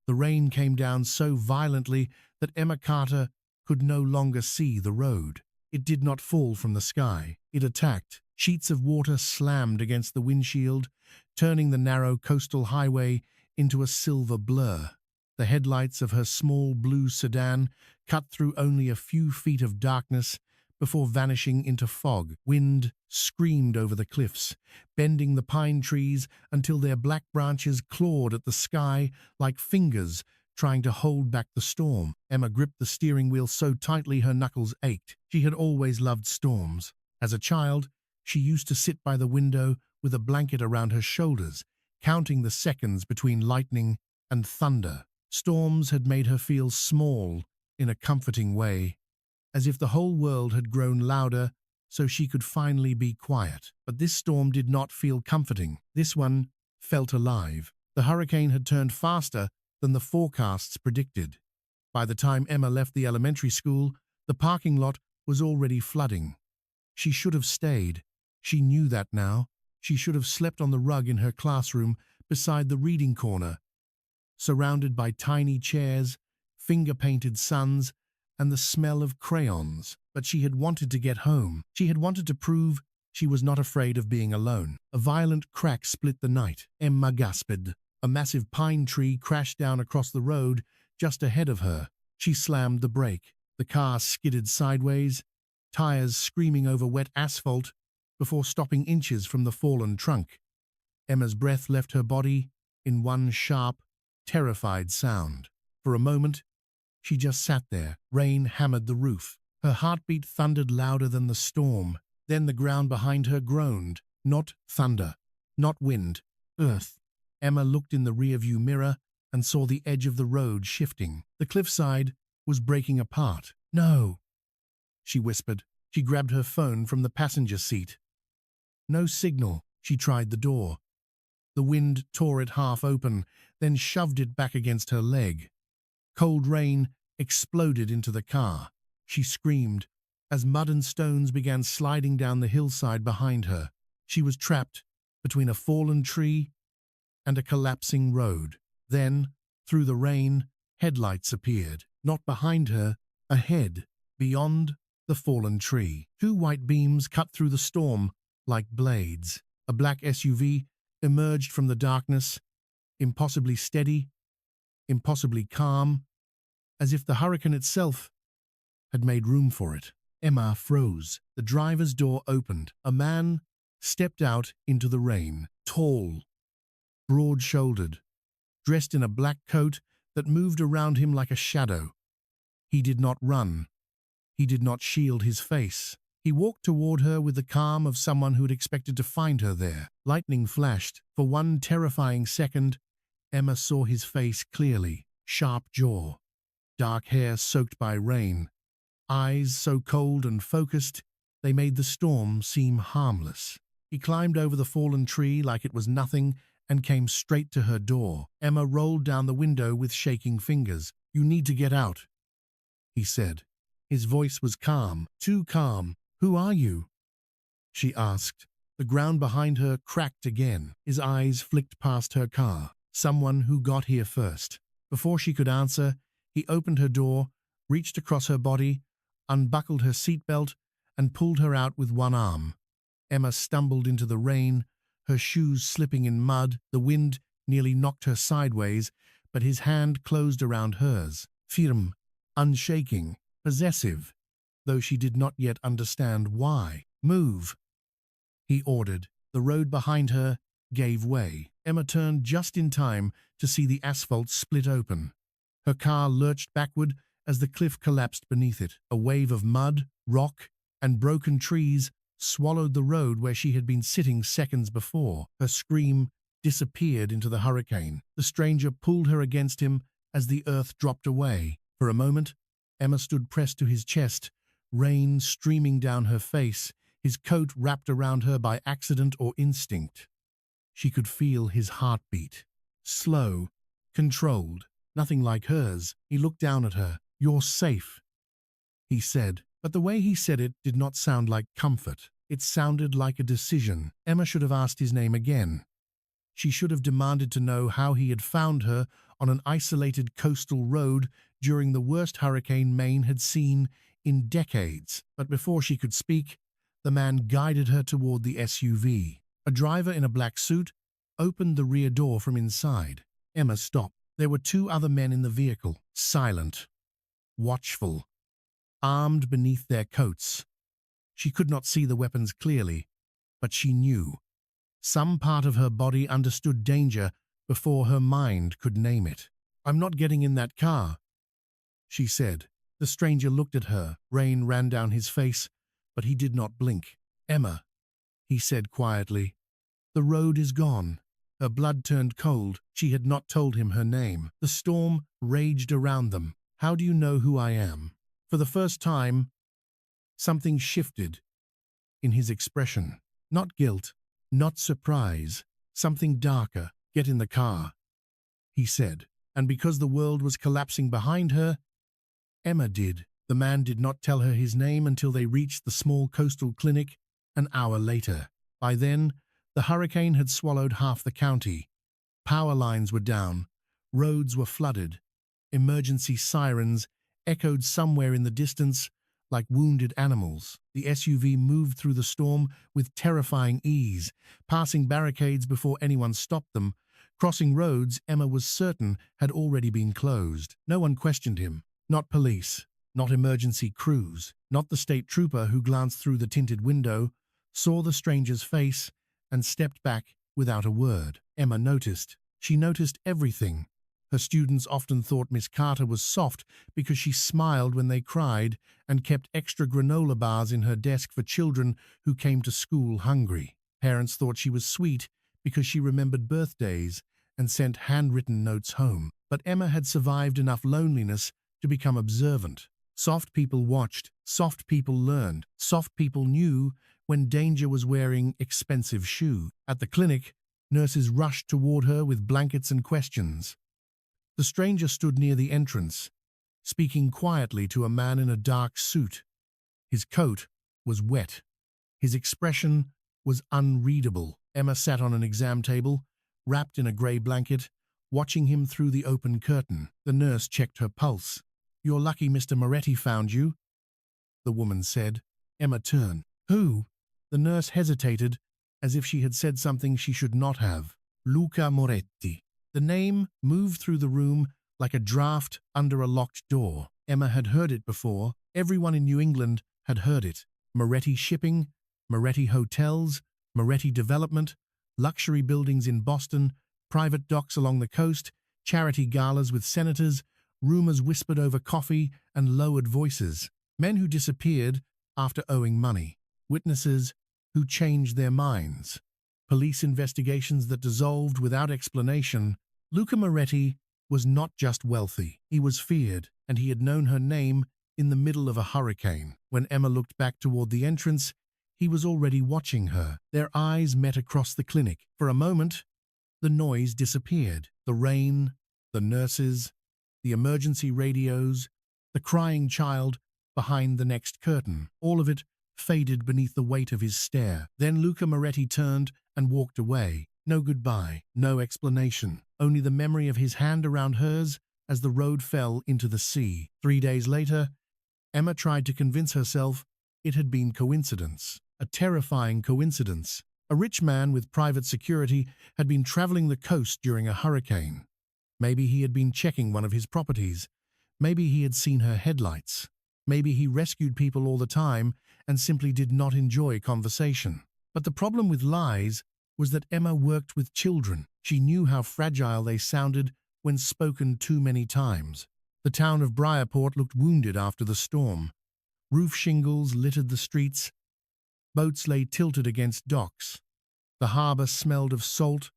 The rain came down so violently that Emma Carter could no longer see the road. It did not fall from the sky. It attacked. Sheets of water slammed against the windshield, turning the narrow coastal highway into a silver blur. The headlights of her small blue sedan cut through only a few feet of darkness before vanishing into fog. Wind screamed over the cliffs, bending the pine trees until their black branches clawed at the sky like fingers trying to hold back the storm. Emma gripped the steering wheel so tightly her knuckles ached. She had always loved storms. As a child, she used to sit by the window with a blanket around her shoulders, counting the seconds between lightning and thunder. Storms had made her feel small in a comforting way, as if the whole world had grown louder so she could finally be quiet. But this storm did not feel comforting. This one felt alive. The hurricane had turned faster than the forecasts predicted. By the time Emma left the elementary school, the parking lot was already flooding. She should have stayed. She knew that now. She should have slept on the rug in her classroom beside the reading corner, surrounded by tiny chairs, finger-painted suns, and the smell of crayons. But she had wanted to get home. She had wanted to prove she was not afraid of being alone. A violent crack split the night. Emma gasped. A massive pine tree crashed down across the road just ahead of her. She slammed the brake. The car skidded sideways, tires screaming over wet asphalt before stopping inches from the fallen trunk. Emma's breath left her body in one sharp, terrified sound. For a moment, she just sat there. Rain hammered the roof. Her heartbeat thundered louder than the storm. Then the ground behind her groaned. Not thunder, not wind, earth. Emma looked in the rearview mirror and saw the edge of the road shifting. The cliffside was breaking apart. "No," she whispered. She grabbed her phone from the passenger seat. No signal. She tried the door. The wind tore it half open, then shoved it back against her leg. Cold rain exploded into the car. She screamed as mud and stones began sliding down the hillside behind her. She was trapped between a fallen tree and a collapsing road. Then, through the rain, headlights appeared. Not behind her, ahead, beyond the fallen tree. Two white beams cut through the storm like blades. A black SUV emerged from the darkness, impossibly steady, impossibly calm, as if the hurricane itself had made room for it. Emma froze. The driver's door opened. A man stepped out into the rain, tall, broad-shouldered, dressed in a black coat that moved around him like a shadow. He did not run. He did not shield his face. He walked toward her with the calm of someone who had expected to find her there. Lightning flashed. For one terrifying second, Emma saw his face clearly. Sharp jaw, dark hair soaked by rain, eyes so cold and focused they made the storm seem harmless. He climbed over the fallen tree like it was nothing and came straight to her door. Emma rolled down the window with shaking fingers. "You need to get out," he said. His voice was calm, too calm. "Who are you?" she asked. The ground behind her cracked again. His eyes flicked past her car. "Someone who got here first." Before she could answer, he opened her door, reached across her body, unbuckled her seatbelt, and pulled her out with one arm. Emma stumbled into the rain, her shoes slipping in mud. The wind nearly knocked her sideways, but his hand closed around hers. Firm, unshaking, possessive, though she did not yet understand why. "Move," he ordered. The road behind her gave way. Emma turned just in time to see the asphalt split open. Her car lurched backward as the cliff collapsed beneath it. A wave of mud, rock, and broken trees swallowed the road where she had been sitting seconds before. Her scream disappeared into the hurricane. The stranger pulled her against him as the earth dropped away. For a moment, Emma stood pressed to his chest, rain streaming down her face, his coat wrapped around her by accident or instinct. She could feel his heartbeat. Slow, controlled, nothing like hers. He looked down at her. "You're safe," he said. But the way he said it did not sound like comfort. It sounded like a decision. Emma should have asked his name again. She should have demanded to know how he had found her on an isolated coastal road during the worst hurricane Maine had seen in decades. But before she could speak, the man guided her toward the SUV. A driver in a black suit opened the rear door from inside. Emma stopped. There were two other men in the vehicle, silent, watchful, armed beneath their coats. She could not see the weapons clearly, but she knew. Some part of her body understood danger before her mind could name it. "I'm not getting in that car," she said. The stranger looked at her. Rain ran down his face, but he did not blink. "Emma," he said quietly, "the road is gone." Her blood turned cold. She had not told him her name. The storm raged around them. "How do you know who I am?" For the first time, something shifted in his expression. Not guilt, not surprise, something darker. "Get in the car," he said. And because the world was collapsing behind her, Emma did. The man did not tell her his name until they reached the small coastal clinic an hour later. By then, the hurricane had swallowed half the county. Power lines were down, roads were flooded, emergency sirens echoed somewhere in the distance like wounded animals. The SUV moved through the storm with terrifying ease, passing barricades before anyone stopped them, crossing roads Emma was certain had already been closed. No one questioned him. Not police, not emergency crews, not the state trooper who glanced through the tinted window, saw the stranger's face, and stepped back without a word. Emma noticed. She noticed everything. Her students often thought Miss Carter was soft because she smiled when they cried and kept extra granola bars in her desk for children who came to school hungry. Parents thought she was sweet because she remembered birthdays and sent handwritten notes home. But Emma had survived enough loneliness to become observant. Soft people watched, soft people learned, soft people knew when danger was wearing expensive shoes. At the clinic, nurses rushed toward her with blankets and questions. The stranger stood near the entrance, speaking quietly to a man in a dark suit. His coat was wet. His expression was unreadable. Emma sat on an exam table, wrapped in a grey blanket, watching him through the open curtain. The nurse checked her pulse. "You're lucky Mr. Moretti found you," the woman said. Emma turned. "Who?" The nurse hesitated, as if she had said something she should not have. "Luca Moretti." The name moved through the room like a draft under a locked door. Emma had heard it before. Everyone in New England had heard it. Moretti Shipping, Moretti Hotels, Moretti Development, luxury buildings in Boston, private docks along the coast, charity galas with senators, rumors whispered over coffee and lowered voices, men who disappeared after owing money, witnesses who changed their minds, police investigations that dissolved without explanation. Luca Moretti was not just wealthy. He was feared, and he had known her name in the middle of a hurricane. When Emma looked back toward the entrance, he was already watching her. Their eyes met across the clinic. For a moment, the noise disappeared. The rain, the nurses, the emergency radios, the crying child behind the next curtain. All of it faded beneath the weight of his stare. Then Luca Moretti turned and walked away. No goodbye, no explanation, only the memory of his hand around hers as the road fell into the sea. 3 days later, Emma tried to convince herself it had been coincidence. A terrifying coincidence. A rich man with private security had been traveling the coast during a hurricane. Maybe he had been checking one of his properties. Maybe he had seen her headlights. Maybe he rescued people all the time and simply did not enjoy conversation. But the problem with lies was that Emma worked with children. She knew how fragile they sounded when spoken too many times. The town of Briarport looked wounded after the storm. Roof shingles littered the streets. Boats lay tilted against docks. The harbor smelled of salt,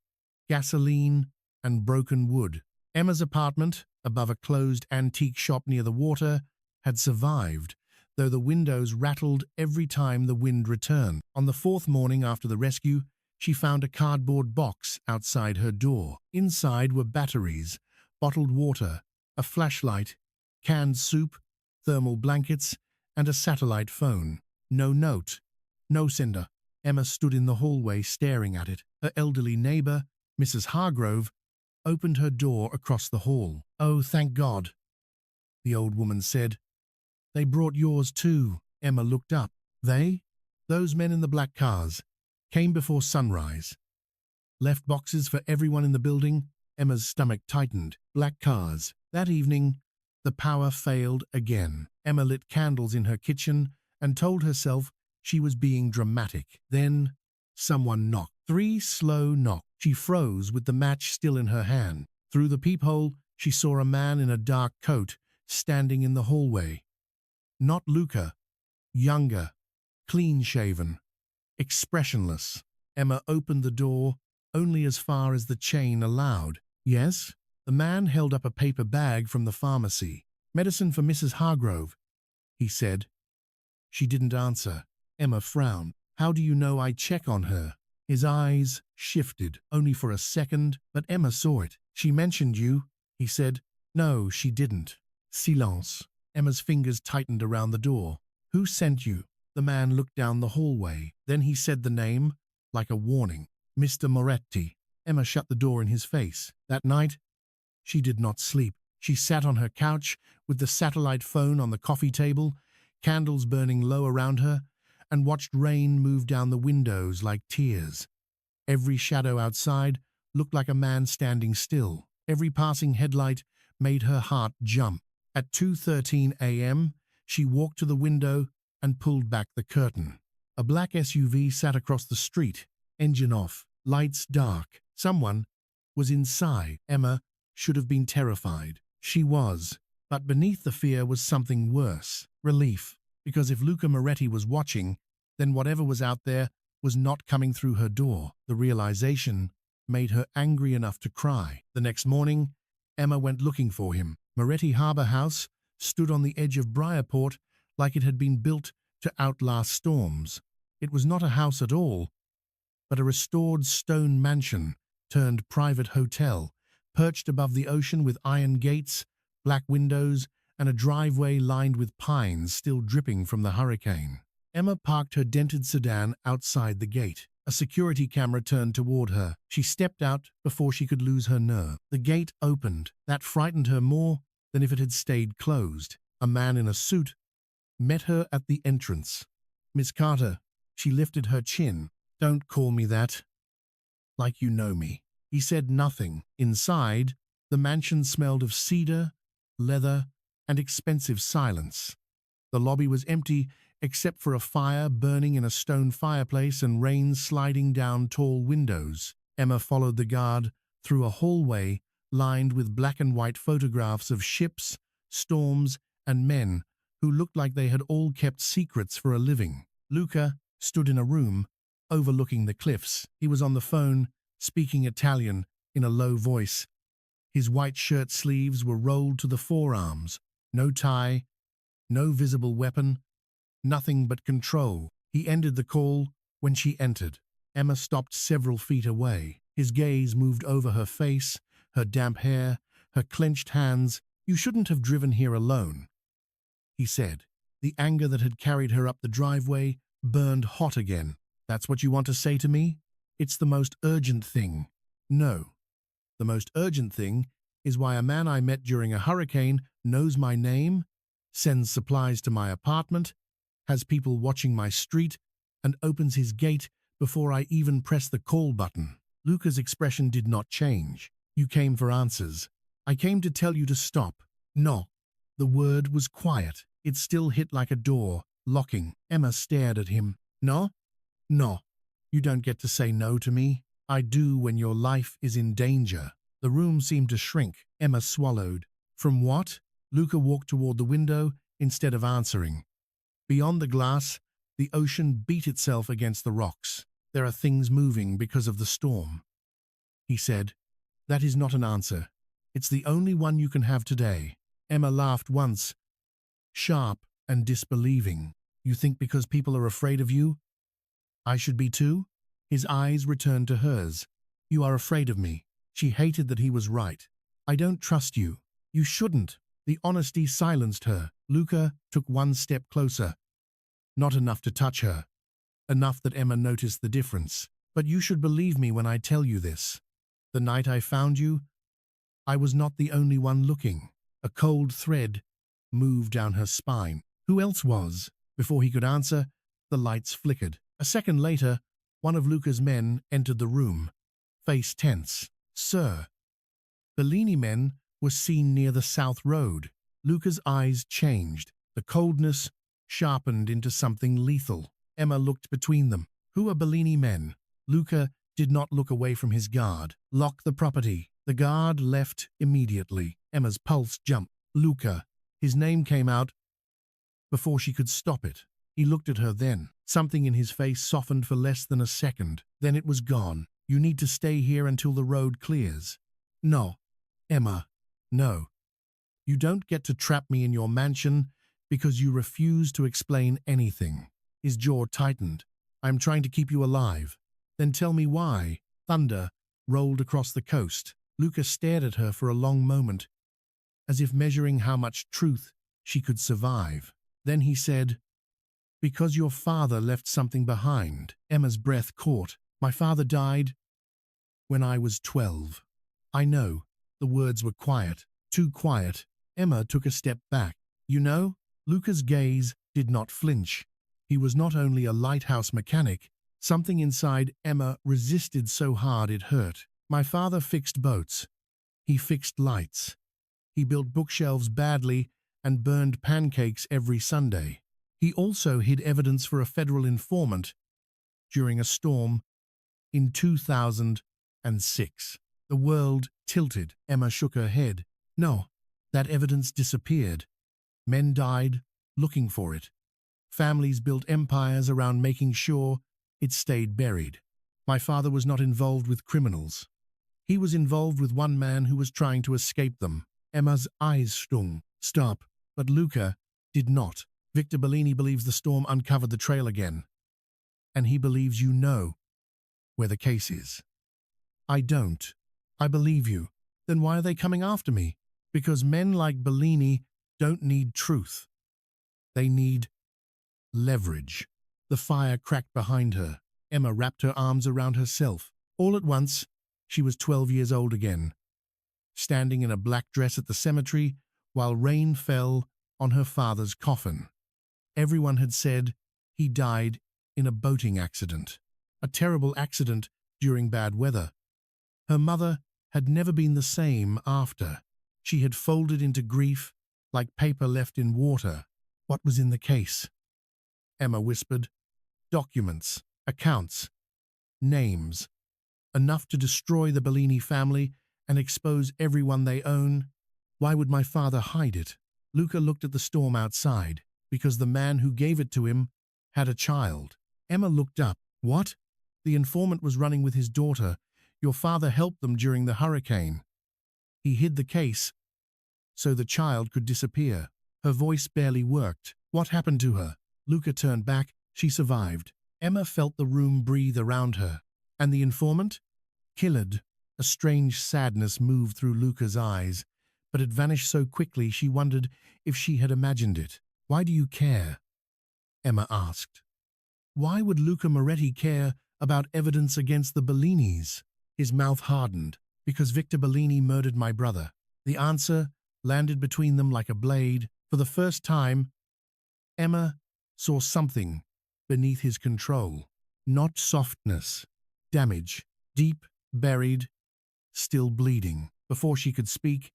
gasoline, and broken wood. Emma's apartment, above a closed antique shop near the water, had survived, though the windows rattled every time the wind returned. On the 4th morning after the rescue, she found a cardboard box outside her door. Inside were batteries, bottled water, a flashlight, canned soup, thermal blankets, and a satellite phone. No note, no sender. Emma stood in the hallway staring at it. Her elderly neighbor, Mrs. Hargrove, opened her door across the hall. "Oh, thank God," the old woman said. "They brought yours too." Emma looked up. They? Those men in the black cars, came before sunrise. Left boxes for everyone in the building. Emma's stomach tightened. Black cars. That evening, the power failed again. Emma lit candles in her kitchen and told herself she was being dramatic. Then, someone knocked. 3 slow knocks. She froze with the match still in her hand. Through the peephole, she saw a man in a dark coat standing in the hallway. Not Luca. Younger, clean-shaven, expressionless. Emma opened the door only as far as the chain allowed. "Yes?" The man held up a paper bag from the pharmacy. "Medicine for Mrs. Hargrove," he said. She didn't answer. Emma frowned. "How do you know I check on her?" His eyes shifted, only for a second, but Emma saw it. "She mentioned you," he said. "No, she didn't." Silence. Emma's fingers tightened around the door. "Who sent you?" The man looked down the hallway. Then he said the name, like a warning. "Mr. Moretti." Emma shut the door in his face. That night, she did not sleep. She sat on her couch with the satellite phone on the coffee table, candles burning low around her, and watched rain move down the windows like tears. Every shadow outside looked like a man standing still. Every passing headlight made her heart jump. At 2:13 a.m., she walked to the window and pulled back the curtain. A black SUV sat across the street, engine off, lights dark. Someone was inside. Emma should have been terrified. She was. But beneath the fear was something worse. Relief. Because if Luca Moretti was watching, then whatever was out there was not coming through her door. The realization made her angry enough to cry. The next morning, Emma went looking for him. Moretti Harbor House stood on the edge of Briarport like it had been built to outlast storms. It was not a house at all, but a restored stone mansion turned private hotel, perched above the ocean with iron gates, black windows, and a driveway lined with pines still dripping from the hurricane. Emma parked her dented sedan outside the gate. A security camera turned toward her. She stepped out before she could lose her nerve. The gate opened. That frightened her more than if it had stayed closed. A man in a suit met her at the entrance. "Miss Carter." She lifted her chin. "Don't call me that. Like you know me." He said nothing. Inside, the mansion smelled of cedar, leather, and expensive silence. The lobby was empty except for a fire burning in a stone fireplace and rain sliding down tall windows. Emma followed the guard through a hallway lined with black and white photographs of ships, storms, and men who looked like they had all kept secrets for a living. Luca stood in a room overlooking the cliffs. He was on the phone, speaking Italian in a low voice. His white shirt sleeves were rolled to the forearms. No tie, no visible weapon, nothing but control. He ended the call when she entered. Emma stopped several feet away. His gaze moved over her face, her damp hair, her clenched hands. "You shouldn't have driven here alone," he said. The anger that had carried her up the driveway burned hot again. "That's what you want to say to me? It's the most urgent thing." "No. The most urgent thing is why a man I met during a hurricane knows my name, sends supplies to my apartment, has people watching my street, and opens his gate before I even press the call button." Luca's expression did not change. "You came for answers. I came to tell you to stop." "No." The word was quiet. It still hit like a door, locking. Emma stared at him. "No? No. You don't get to say no to me. I do when your life is in danger." The room seemed to shrink. Emma swallowed. "From what?" Luca walked toward the window instead of answering. Beyond the glass, the ocean beat itself against the rocks. "There are things moving because of the storm," he said. "That is not an answer. It's the only one you can have today." Emma laughed once, sharp and disbelieving. "You think because people are afraid of you, I should be too?" His eyes returned to hers. "You are afraid of me." She hated that he was right. "I don't trust you." "You shouldn't." The honesty silenced her. Luca took one step closer. Not enough to touch her. Enough that Emma noticed the difference. "But you should believe me when I tell you this. The night I found you, I was not the only one looking. A cold thread moved down her spine. Who else was? Before he could answer, the lights flickered. A second later, one of Luca's men entered the room, face tense. Sir. Bellini men were seen near the South Road. Luca's eyes changed. The coldness sharpened into something lethal. Emma looked between them. Who are Bellini men? Luca did not look away from his guard. Lock the property. The guard left immediately. Emma's pulse jumped. Luca. His name came out before she could stop it. He looked at her then. Something in his face softened for less than a second. Then it was gone. You need to stay here until the road clears. No. Emma. No. You don't get to trap me in your mansion because you refuse to explain anything. His jaw tightened. I'm trying to keep you alive. Then tell me why. Thunder rolled across the coast. Luca stared at her for a long moment, as if measuring how much truth she could survive. Then he said, because your father left something behind. Emma's breath caught. My father died when I was 12. I know. The words were quiet. Too quiet. Emma took a step back. You know? Luca's gaze did not flinch. He was not only a lighthouse mechanic. Something inside Emma resisted so hard it hurt. My father fixed boats. He fixed lights. He built bookshelves badly and burned pancakes every Sunday. He also hid evidence for a federal informant during a storm in 2006. The world tilted. Emma shook her head. No, that evidence disappeared. Men died looking for it. Families built empires around making sure it stayed buried. My father was not involved with criminals. He was involved with one man who was trying to escape them. Emma's eyes stung. Stop. But Luca did not. Victor Bellini believes the storm uncovered the trail again. And he believes you know where the case is. I don't. I believe you. Then why are they coming after me? Because men like Bellini don't need truth. They need leverage. The fire cracked behind her. Emma wrapped her arms around herself. All at once, she was 12 years old again, standing in a black dress at the cemetery while rain fell on her father's coffin. Everyone had said he died in a boating accident, a terrible accident during bad weather. Her mother had never been the same after. She had folded into grief like paper left in water. What was in the case? Emma whispered. Documents, accounts, names. Enough to destroy the Bellini family and expose everyone they own. Why would my father hide it? Luca looked at the storm outside. Because the man who gave it to him had a child. Emma looked up. What? The informant was running with his daughter. Your father helped them during the hurricane. He hid the case so the child could disappear. Her voice barely worked. What happened to her? Luca turned back. She survived. Emma felt the room breathe around her. And the informant? Killed. A strange sadness moved through Luca's eyes, but it vanished so quickly she wondered if she had imagined it. Why do you care? Emma asked. Why would Luca Moretti care about evidence against the Bellinis? His mouth hardened. Because Victor Bellini murdered my brother. The answer landed between them like a blade. For the first time, Emma saw something beneath his control. Not softness. Damage. Deep, buried, still bleeding. Before she could speak,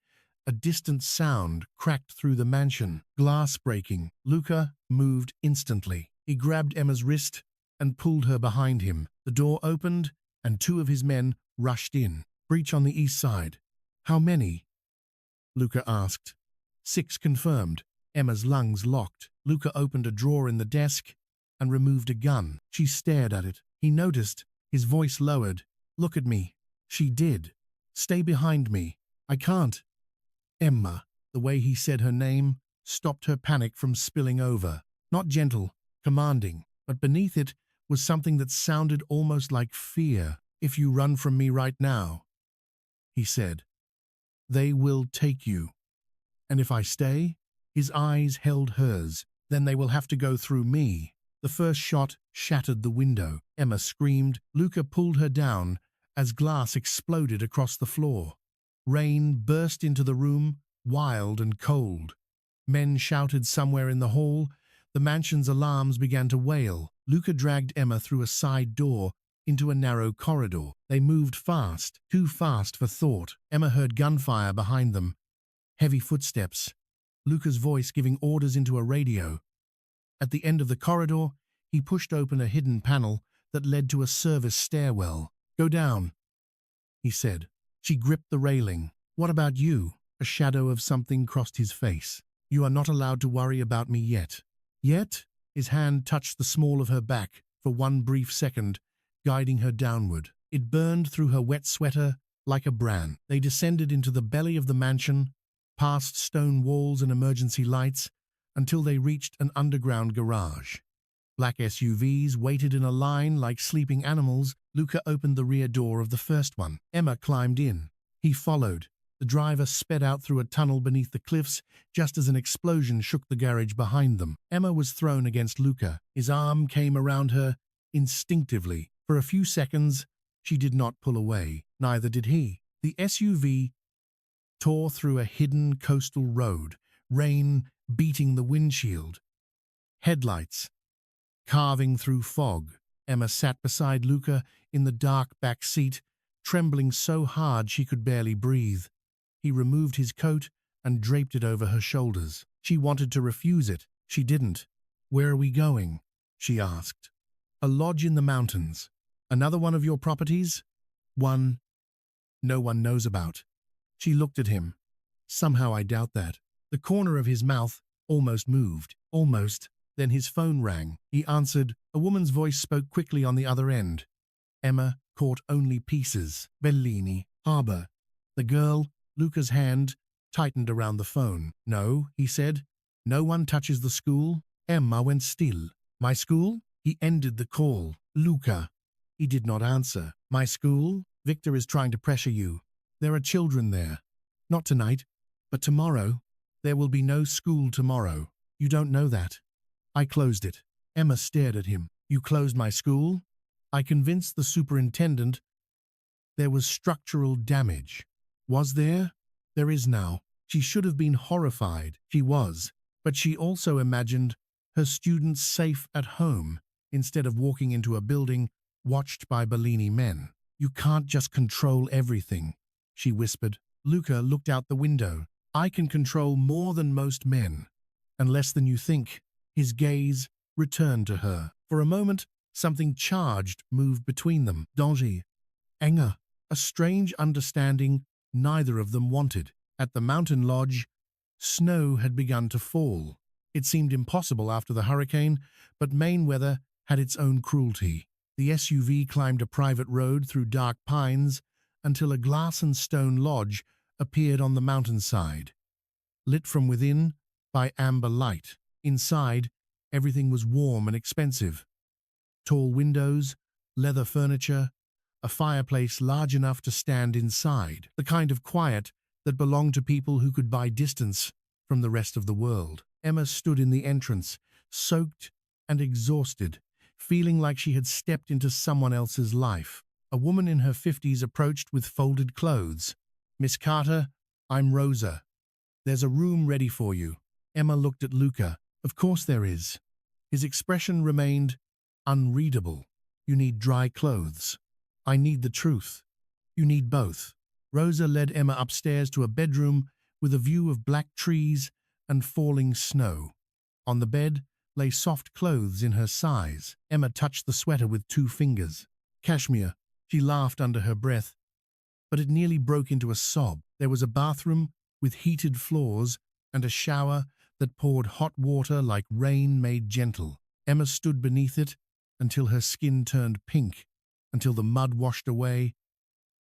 a distant sound cracked through the mansion. Glass breaking. Luca moved instantly. He grabbed Emma's wrist and pulled her behind him. The door opened and two of his men rushed in. Breach on the east side. How many? Luca asked. 6 confirmed. Emma's lungs locked. Luca opened a drawer in the desk and removed a gun. She stared at it. He noticed. His voice lowered. Look at me. She did. Stay behind me. I can't. Emma, the way he said her name, stopped her panic from spilling over. Not gentle, commanding, but beneath it was something that sounded almost like fear. If you run from me right now, he said, they will take you. And if I stay? His eyes held hers. Then they will have to go through me. The first shot shattered the window. Emma screamed. Luca pulled her down as glass exploded across the floor. Rain burst into the room, wild and cold. Men shouted somewhere in the hall. The mansion's alarms began to wail. Luca dragged Emma through a side door into a narrow corridor. They moved fast, too fast for thought. Emma heard gunfire behind them, heavy footsteps, Luca's voice giving orders into a radio. At the end of the corridor, he pushed open a hidden panel that led to a service stairwell. "Go down," he said. She gripped the railing. "What about you?" A shadow of something crossed his face. "You are not allowed to worry about me yet." Yet? His hand touched the small of her back for one brief second, guiding her downward. It burned through her wet sweater like a brand. They descended into the belly of the mansion, past stone walls and emergency lights, until they reached an underground garage. Black SUVs waited in a line like sleeping animals. Luca opened the rear door of the first one. Emma climbed in. He followed. The driver sped out through a tunnel beneath the cliffs just as an explosion shook the garage behind them. Emma was thrown against Luca. His arm came around her instinctively. For a few seconds, she did not pull away. Neither did he. The SUV tore through a hidden coastal road, rain beating the windshield, headlights carving through fog. Emma sat beside Luca in the dark back seat, trembling so hard she could barely breathe. He removed his coat and draped it over her shoulders. She wanted to refuse it. She didn't. "Where are we going?" she asked. "A lodge in the mountains. Another one of your properties?" "One no one knows about." She looked at him. "Somehow I doubt that." The corner of his mouth almost moved. Almost. Then his phone rang. He answered. A woman's voice spoke quickly on the other end. Emma caught only pieces. "Bellini, Harbor." The girl, Luca's hand, tightened around the phone. "No," he said. "No one touches the school." Emma went still. "My school?" He ended the call. "Luca." He did not answer. "My school? Victor is trying to pressure you. There are children there. Not tonight, but tomorrow. There will be no school tomorrow. You don't know that. I closed it." Emma stared at him. "You closed my school?" "I convinced the superintendent there was structural damage." "Was there?" "There is now." She should have been horrified. She was. But she also imagined her students safe at home instead of walking into a building watched by Bellini men. "You can't just control everything," she whispered. Luca looked out the window. "I can control more than most men, and less than you think." His gaze returned to her. For a moment, something charged moved between them. Danger. Anger. A strange understanding neither of them wanted. At the mountain lodge, snow had begun to fall. It seemed impossible after the hurricane, but Maine weather had its own cruelty. The SUV climbed a private road through dark pines until a glass and stone lodge appeared on the mountainside, lit from within by amber light. Inside, everything was warm and expensive. Tall windows, leather furniture, a fireplace large enough to stand inside, the kind of quiet that belonged to people who could buy distance from the rest of the world. Emma stood in the entrance, soaked and exhausted, feeling like she had stepped into someone else's life. A woman in her 50s approached with folded clothes. "Miss Carter, I'm Rosa. There's a room ready for you." Emma looked at Luca. "Of course there is." His expression remained unreadable. "You need dry clothes." "I need the truth." "You need both." Rosa led Emma upstairs to a bedroom with a view of black trees and falling snow. On the bed lay soft clothes in her size. Emma touched the sweater with 2 fingers. "Cashmere." She laughed under her breath, but it nearly broke into a sob. There was a bathroom with heated floors and a shower that poured hot water like rain made gentle. Emma stood beneath it until her skin turned pink, until the mud washed away,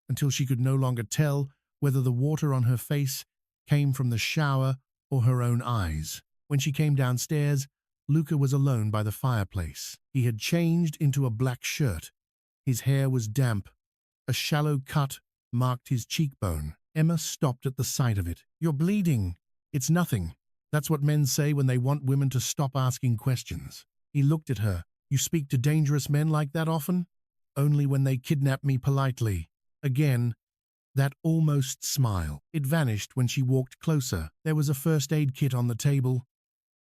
until she could no longer tell whether the water on her face came from the shower or her own eyes. When she came downstairs, Luca was alone by the fireplace. He had changed into a black shirt. His hair was damp. A shallow cut marked his cheekbone. Emma stopped at the sight of it. "You're bleeding." "It's nothing. That's what men say when they want women to stop asking questions." He looked at her. "You speak to dangerous men like that often?" "Only when they kidnap me politely." Again, That almost smile. It vanished when she walked closer. There was a first aid kit on the table.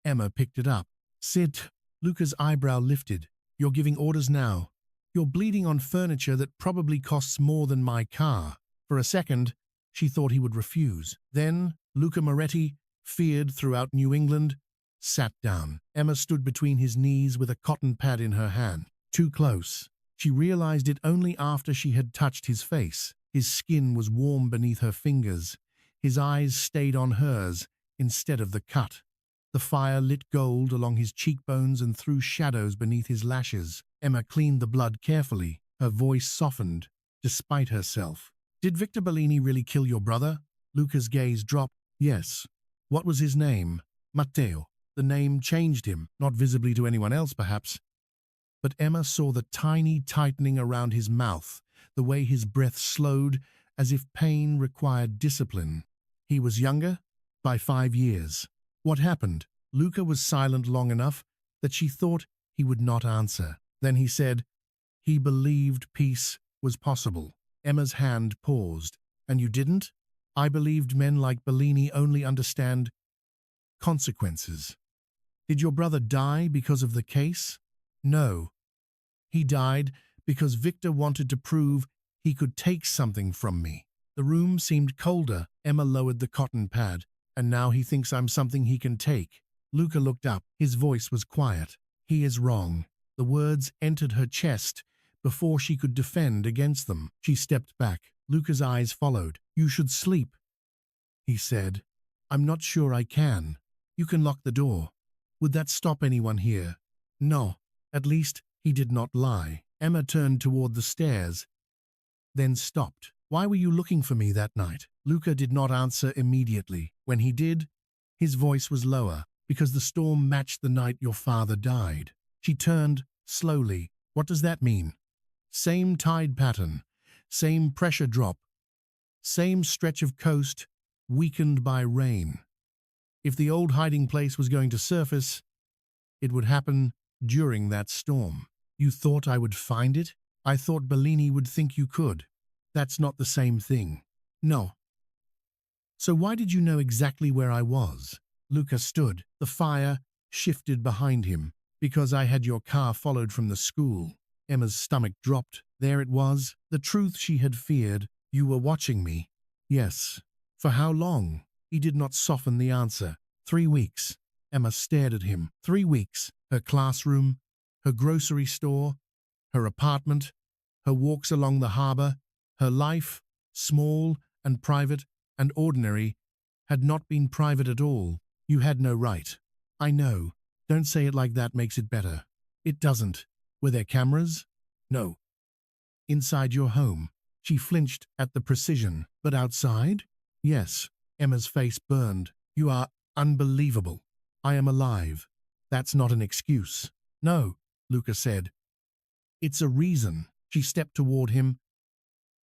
Emma picked it up. Sit. Luca's eyebrow lifted. You're giving orders now. You're bleeding on furniture that probably costs more than my car. For a second, she thought he would refuse. Then, Luca Moretti, feared throughout New England, sat down. Emma stood between his knees with a cotton pad in her hand. Too close. She realized it only after she had touched his face. His skin was warm beneath her fingers. His eyes stayed on hers instead of the cut. The fire lit gold along his cheekbones and threw shadows beneath his lashes. Emma cleaned the blood carefully. Her voice softened, despite herself. Did Victor Bellini really kill your brother? Luca's gaze dropped. Yes. What was his name? Matteo. The name changed him, not visibly to anyone else perhaps. But Emma saw the tiny tightening around his mouth, the way his breath slowed, as if pain required discipline. He was younger? By 5 years. What happened? Luca was silent long enough that she thought he would not answer. Then he said, he believed peace was possible. Emma's hand paused. And you didn't? I believed men like Bellini only understand consequences. Did your brother die because of the case? No. He died because Victor wanted to prove he could take something from me. The room seemed colder. Emma lowered the cotton pad. And now he thinks I'm something he can take. Luca looked up. His voice was quiet. He is wrong. The words entered her chest before she could defend against them. She stepped back. Luca's eyes followed. You should sleep, he said. I'm not sure I can. You can lock the door. Would that stop anyone here? No. At least he did not lie. Emma turned toward the stairs, then stopped. Why were you looking for me that night? Luca did not answer immediately. When he did, his voice was lower. Because the storm matched the night your father died. She turned slowly. What does that mean? Same tide pattern, same pressure drop, same stretch of coast, weakened by rain. If the old hiding place was going to surface, it would happen during that storm. You thought I would find it? I thought Bellini would think you could. That's not the same thing. No. So why did you know exactly where I was? Luca stood. The fire shifted behind him. Because I had your car followed from the school. Emma's stomach dropped. There it was. The truth she had feared. You were watching me. Yes. For how long? He did not soften the answer. 3 weeks. Emma stared at him. 3 weeks. Her classroom, her grocery store, her apartment, her walks along the harbor, her life, small and private and ordinary, had not been private at all. You had no right. I know. Don't say it like that makes it better. It doesn't. Were there cameras? No. Inside your home. She flinched at the precision. But outside? Yes. Emma's face burned. You are unbelievable. I am alive. That's not an excuse. No, Luca said. It's a reason. She stepped toward him.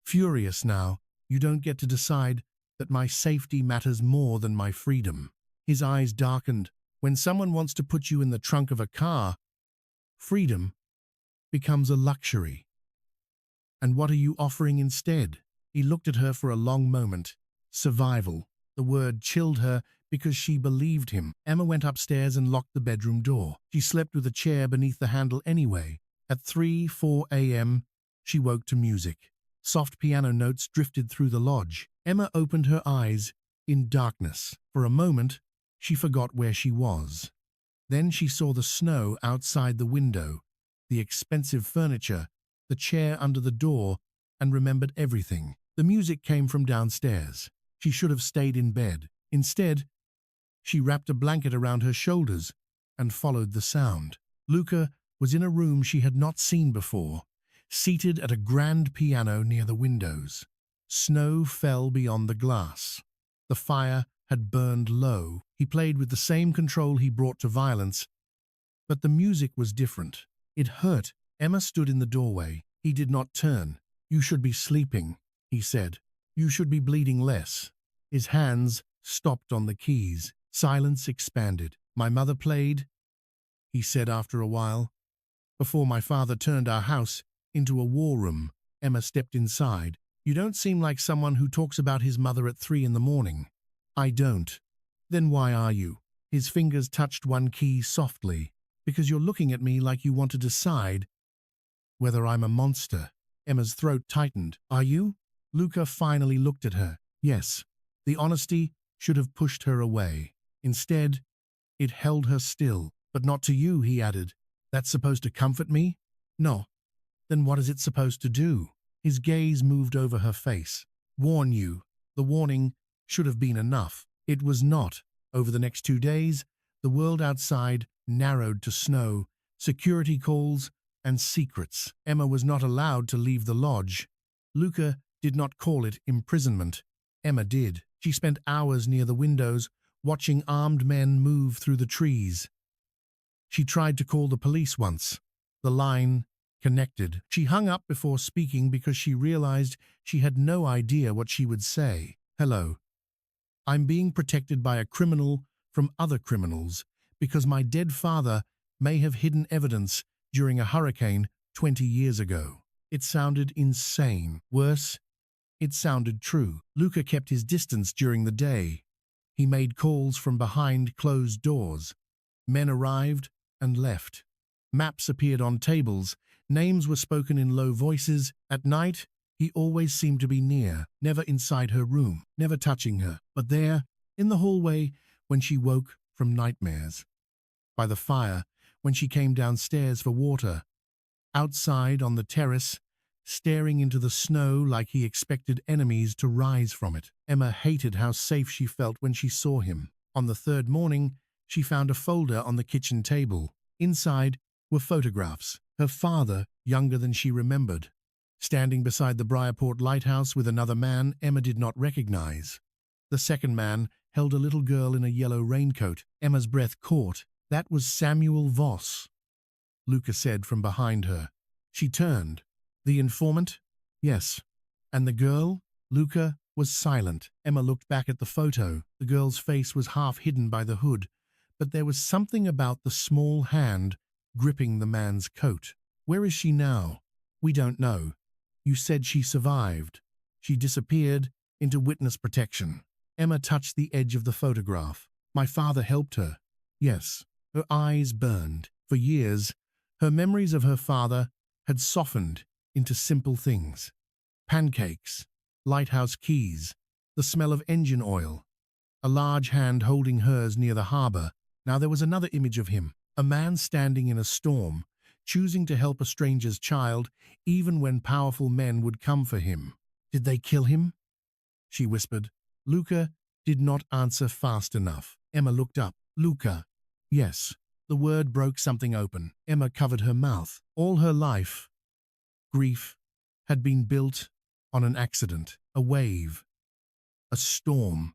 Furious now. You don't get to decide that my safety matters more than my freedom. His eyes darkened. When someone wants to put you in the trunk of a car, freedom becomes a luxury. And what are you offering instead? He looked at her for a long moment. Survival. The word chilled her because she believed him. Emma went upstairs and locked the bedroom door. She slept with a chair beneath the handle anyway. At 3-4 a.m., she woke to music. Soft piano notes drifted through the lodge. Emma opened her eyes in darkness. For a moment, she forgot where she was. Then she saw the snow outside the window, the expensive furniture, the chair under the door, and remembered everything. The music came from downstairs. She should have stayed in bed. Instead, she wrapped a blanket around her shoulders and followed the sound. Luca was in a room she had not seen before, seated at a grand piano near the windows. Snow fell beyond the glass. The fire had burned low. He played with the same control he brought to violence, but the music was different. It hurt. Emma stood in the doorway. He did not turn. You should be sleeping, he said. You should be bleeding less. His hands stopped on the keys. Silence expanded. My mother played, he said after a while. Before my father turned our house into a war room. Emma stepped inside. You don't seem like someone who talks about his mother at 3 in the morning. I don't. Then why are you? His fingers touched one key softly. Because you're looking at me like you want to decide whether I'm a monster. Emma's throat tightened. Are you? Luca finally looked at her. Yes. The honesty should have pushed her away. Instead, it held her still. But not to you, he added. That's supposed to comfort me? No. Then what is it supposed to do? His gaze moved over her face. Warn you. The warning should have been enough. It was not. Over the next 2 days, the world outside narrowed to snow, security calls, and secrets. Emma was not allowed to leave the lodge. Luca did not call it imprisonment. Emma did. She spent hours near the windows, watching armed men move through the trees. She tried to call the police once. The line connected. She hung up before speaking because she realized she had no idea what she would say. Hello. I'm being protected by a criminal from other criminals because my dead father may have hidden evidence during a hurricane 20 years ago. It sounded insane. Worse, it sounded true. Luca kept his distance during the day. He made calls from behind closed doors. Men arrived and left. Maps appeared on tables. Names were spoken in low voices. At night, he always seemed to be near, never inside her room, never touching her, but there, in the hallway, when she woke from nightmares. By the fire, when she came downstairs for water. Outside on the terrace, staring into the snow like he expected enemies to rise from it. Emma hated how safe she felt when she saw him. On the third morning, she found a folder on the kitchen table. Inside were photographs. Her father, younger than she remembered, standing beside the Briarport lighthouse with another man Emma did not recognize. The second man held a little girl in a yellow raincoat. Emma's breath caught. That was Samuel Voss, Luca said from behind her. She turned. The informant? Yes. And the girl? Luca was silent. Emma looked back at the photo. The girl's face was half hidden by the hood, but there was something about the small hand gripping the man's coat. Where is she now? We don't know. You said she survived. She disappeared into witness protection. Emma touched the edge of the photograph. My father helped her. Yes. Her eyes burned. For years, her memories of her father had softened into simple things. Pancakes, lighthouse keys, the smell of engine oil, a large hand holding hers near the harbor. Now there was another image of him, a man standing in a storm, choosing to help a stranger's child even when powerful men would come for him. Did they kill him? She whispered. Luca did not answer fast enough. Emma looked up. Luca. Yes. The word broke something open. Emma covered her mouth. All her life, grief had been built on an accident, a wave, a storm,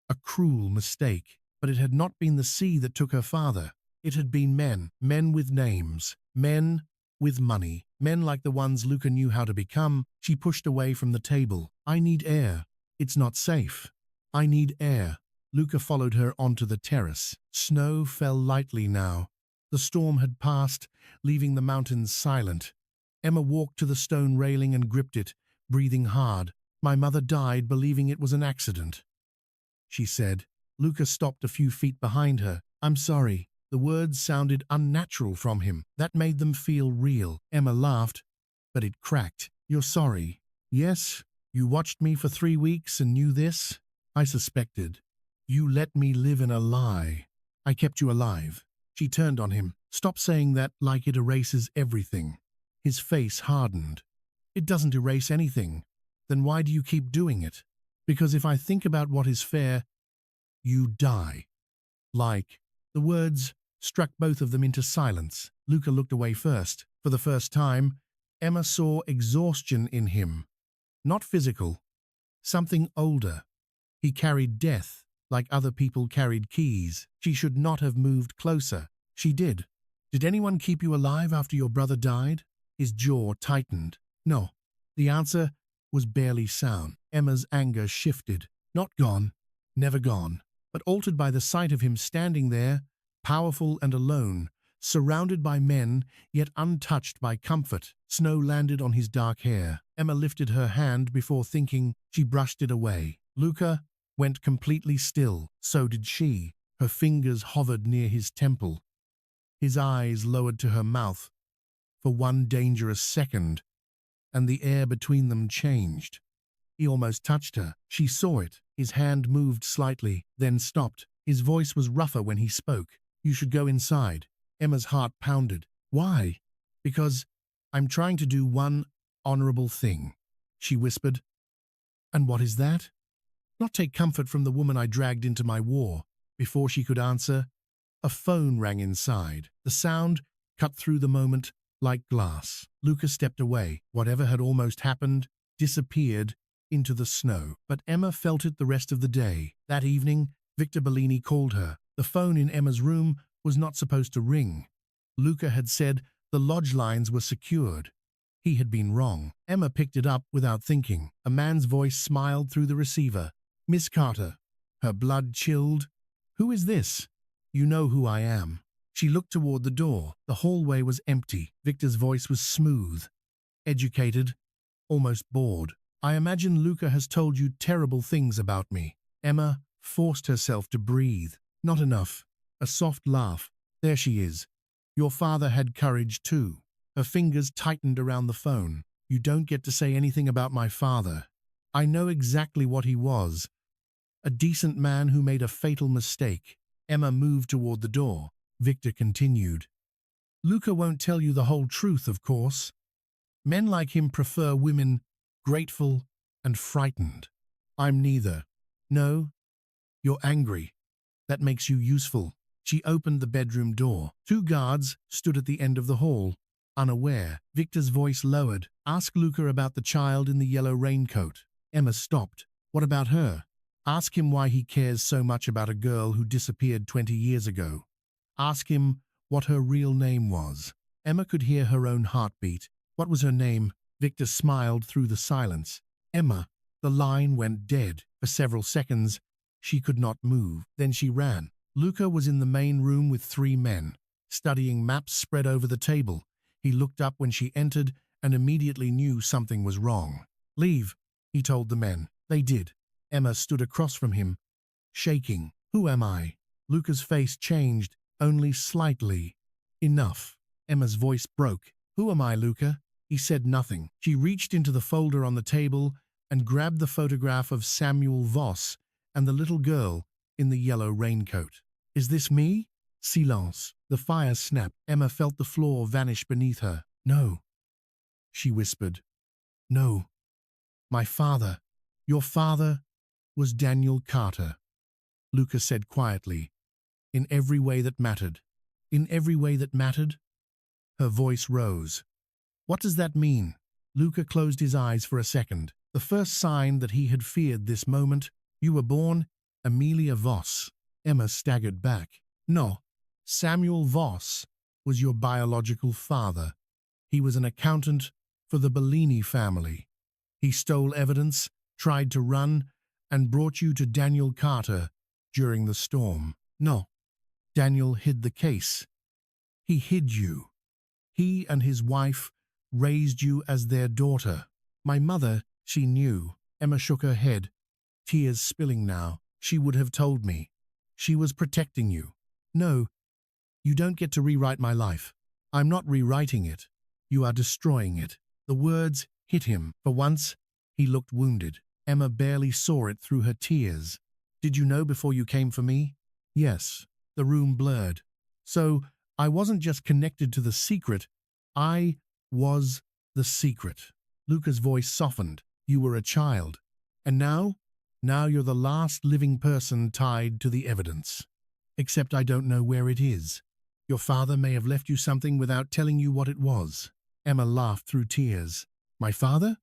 a cruel mistake. But it had not been the sea that took her father. It had been men, men with names, men with money, men like the ones Luca knew how to become. She pushed away from the table. I need air. It's not safe. I need air. Luca followed her onto the terrace. Snow fell lightly now. The storm had passed, leaving the mountains silent. Emma walked to the stone railing and gripped it, breathing hard. My mother died believing it was an accident, she said. Luca stopped a few feet behind her. I'm sorry. The words sounded unnatural from him. That made them feel real. Emma laughed, but it cracked. You're sorry? Yes. You watched me for 3 weeks and knew this? I suspected. You let me live in a lie. I kept you alive. She turned on him. Stop saying that like it erases everything. His face hardened. It doesn't erase anything. Then why do you keep doing it? Because if I think about what is fair, you die. Like. The words struck both of them into silence. Luca looked away first. For the first time, Emma saw exhaustion in him. Not physical. Something older. He carried death, like other people carried keys. She should not have moved closer. She did. Did anyone keep you alive after your brother died? His jaw tightened. No. The answer was barely sound. Emma's anger shifted. Not gone. Never gone. But altered by the sight of him standing there, powerful and alone, Surrounded by men, yet untouched by comfort. Snow landed on his dark hair. Emma lifted her hand before thinking. She brushed it away. Luca went completely still. So did she. Her fingers hovered near his temple. His eyes lowered to her mouth for one dangerous second, and the air between them changed. He almost touched her. She saw it. His hand moved slightly, then stopped. His voice was rougher when he spoke. "You should go inside." Emma's heart pounded. "Why?" "Because I'm trying to do one honorable thing," she whispered. "And what is that?" "Not take comfort from the woman I dragged into my war." Before she could answer, a phone rang inside. The sound cut through the moment like glass. Luca stepped away. Whatever had almost happened disappeared into the snow. But Emma felt it the rest of the day. That evening, Victor Bellini called her. The phone in Emma's room was not supposed to ring. Luca had said the lodge lines were secured. He had been wrong. Emma picked it up without thinking. A man's voice smiled through the receiver. "Miss Carter." Her blood chilled. "Who is this?" "You know who I am." She looked toward the door. The hallway was empty. Victor's voice was smooth, educated, almost bored. "I imagine Luca has told you terrible things about me." Emma forced herself to breathe. "Not enough." A soft laugh. "There she is. Your father had courage too." Her fingers tightened around the phone. "You don't get to say anything about my father. I know exactly what he was. A decent man who made a fatal mistake." Emma moved toward the door. Victor continued. "Luca won't tell you the whole truth, of course. Men like him prefer women grateful and frightened. I'm neither." "No, you're angry. That makes you useful." She opened the bedroom door. 2 guards stood at the end of the hall, unaware. Victor's voice lowered. "Ask Luca about the child in the yellow raincoat." Emma stopped. "What about her?" "Ask him why he cares so much about a girl who disappeared 20 years ago. Ask him what her real name was." Emma could hear her own heartbeat. "What was her name?" Victor smiled through the silence. "Emma." The line went dead. For several seconds, she could not move. Then she ran. Luca was in the main room with 3 men, studying maps spread over the table. He looked up when she entered and immediately knew something was wrong. "Leave," he told the men. They did. Emma stood across from him, shaking. "Who am I?" Luca's face changed, only slightly. "Enough." Emma's voice broke. "Who am I, Luca?" He said nothing. She reached into the folder on the table and grabbed the photograph of Samuel Voss and the little girl in the yellow raincoat. "Is this me?" Silence. The fire snapped. Emma felt the floor vanish beneath her. "No," she whispered. "No. My father." "Your father was Daniel Carter," Luca said quietly. "In every way that mattered." "In every way that mattered?" Her voice rose. "What does that mean?" Luca closed his eyes for a second. The first sign that he had feared this moment. "You were born Amelia Voss." Emma staggered back. "No. Samuel Voss was your biological father. He was an accountant for the Bellini family. He stole evidence, tried to run, and brought you to Daniel Carter during the storm." "No." "Daniel hid the case. He hid you. He and his wife raised you as their daughter." "My mother," she knew. Emma shook her head, tears spilling now. "She would have told me. She was protecting you." "No, you don't get to rewrite my life." "I'm not rewriting it. You are destroying it." The words hit him. For once, he looked wounded. Emma barely saw it through her tears. "Did you know before you came for me?" "Yes." The room blurred. "So, I wasn't just connected to the secret. I was the secret." Luca's voice softened. "You were a child. And now? Now you're the last living person tied to the evidence. Except I don't know where it is. Your father may have left you something without telling you what it was." Emma laughed through tears. "My father?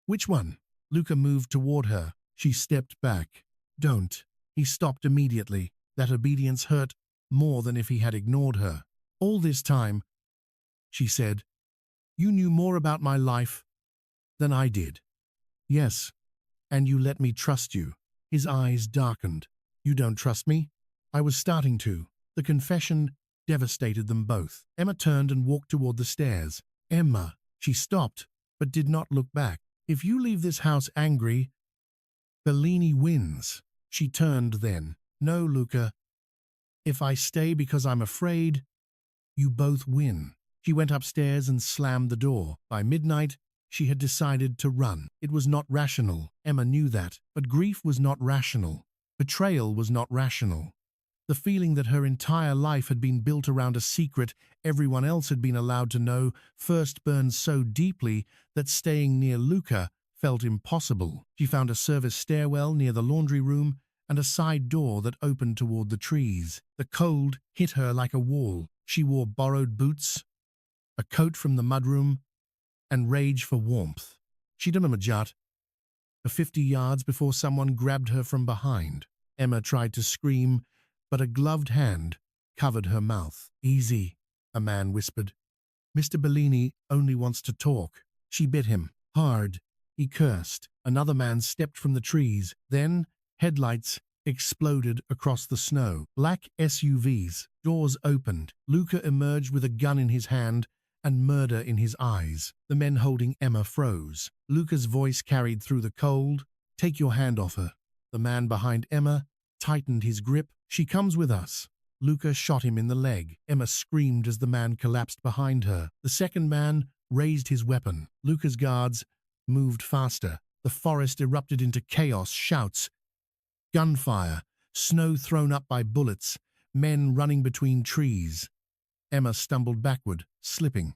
Which one?" Luca moved toward her. She stepped back. "Don't." He stopped immediately. That obedience hurt more than if he had ignored her. "All this time," she said, "you knew more about my life than I did." "Yes, and you let me trust you." His eyes darkened. "You don't trust me?" "I was starting to." The confession devastated them both. Emma turned and walked toward the stairs. Emma, she stopped, but did not look back. If you leave this house angry, Bellini wins. She turned then. No, Luca. If I stay because I'm afraid, you both win. She went upstairs and slammed the door. By midnight, she had decided to run. It was not rational. Emma knew that. But grief was not rational. Betrayal was not rational. The feeling that her entire life had been built around a secret everyone else had been allowed to know first burned so deeply that staying near Luca felt impossible. She found a service stairwell near the laundry room and a side door that opened toward the trees. The cold hit her like a wall. She wore borrowed boots, a coat from the mudroom, and rage for warmth. She did a majat for 50 yards before someone grabbed her from behind. Emma tried to scream, but a gloved hand covered her mouth. Easy, a man whispered. Mr. Bellini only wants to talk. She bit him. Hard. He cursed. Another man stepped from the trees. Then, headlights exploded across the snow. Black SUVs. Doors opened. Luca emerged with a gun in his hand and murder in his eyes. The men holding Emma froze. Luca's voice carried through the cold. Take your hand off her. The man behind Emma tightened his grip. She comes with us. Luca shot him in the leg. Emma screamed as the man collapsed behind her. The second man raised his weapon. Luca's guards moved faster. The forest erupted into chaos, shouts, gunfire, snow thrown up by bullets, men running between trees. Emma stumbled backward, slipping,